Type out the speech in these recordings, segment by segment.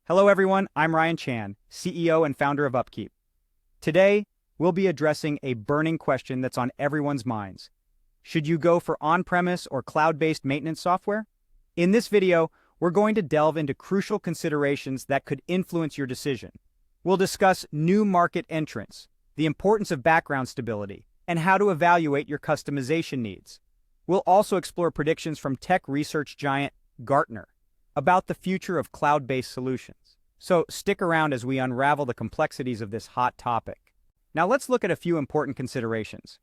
Hello everyone, I'm Ryan Chan, CEO and founder of UpKeep. Today, we'll be addressing a burning question that's on everyone's minds. Should you go for on-premise or cloud-based maintenance software? In this video, we're going to delve into crucial considerations that could influence your decision. We'll discuss new market entrants, the importance of background stability, and how to evaluate your customization needs. We'll also explore predictions from tech research giant Gartner about the future of cloud-based solutions. So stick around as we unravel the complexities of this hot topic. Now let's look at a few important considerations.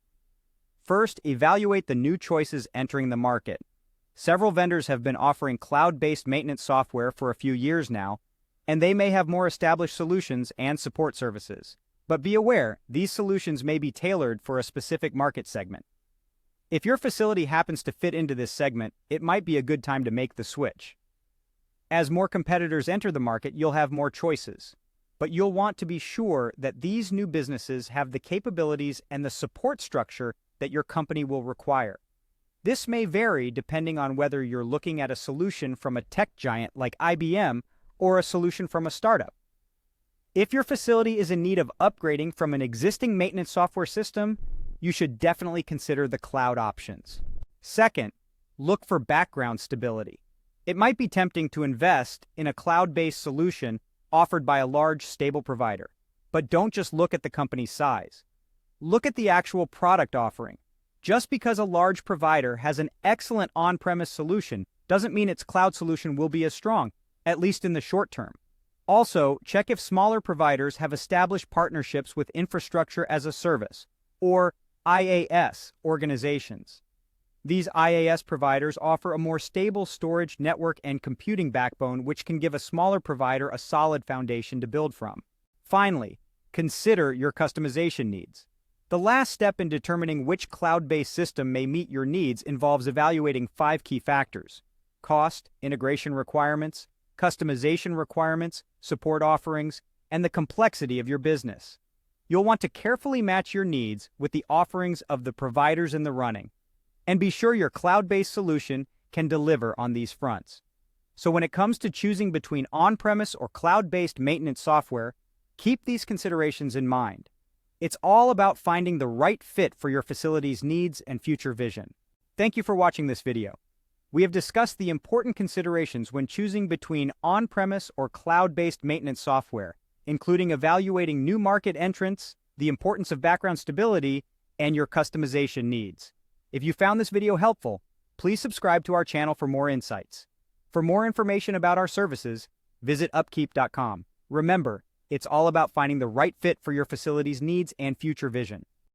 First, evaluate the new choices entering the market. Several vendors have been offering cloud-based maintenance software for a few years now, and they may have more established solutions and support services. But be aware, these solutions may be tailored for a specific market segment. If your facility happens to fit into this segment, it might be a good time to make the switch. As more competitors enter the market, you'll have more choices. But you'll want to be sure that these new businesses have the capabilities and the support structure that your company will require. This may vary depending on whether you're looking at a solution from a tech giant like IBM or a solution from a startup. If your facility is in need of upgrading from an existing maintenance software system, you should definitely consider the cloud options. Second, look for background stability. It might be tempting to invest in a cloud-based solution offered by a large, stable provider. But don't just look at the company's size. Look at the actual product offering. Just because a large provider has an excellent on-premise solution doesn't mean its cloud solution will be as strong, at least in the short term. Also, check if smaller providers have established partnerships with infrastructure as a service, or IaaS organizations. These IaaS providers offer a more stable storage, network, and computing backbone, which can give a smaller provider a solid foundation to build from. Finally, consider your customization needs. The last step in determining which cloud-based system may meet your needs involves evaluating 5 key factors: cost, integration requirements, customization requirements, support offerings, and the complexity of your business. You'll want to carefully match your needs with the offerings of the providers in the running, and be sure your cloud-based solution can deliver on these fronts. So when it comes to choosing between on-premise or cloud-based maintenance software, keep these considerations in mind. It's all about finding the right fit for your facility's needs and future vision. Thank you for watching this video. We have discussed the important considerations when choosing between on-premise or cloud-based maintenance software, including evaluating new market entrants, the importance of background stability, and your customization needs. If you found this video helpful, please subscribe to our channel for more insights. For more information about our services, visit upkeep.com. Remember, it's all about finding the right fit for your facility's needs and future vision.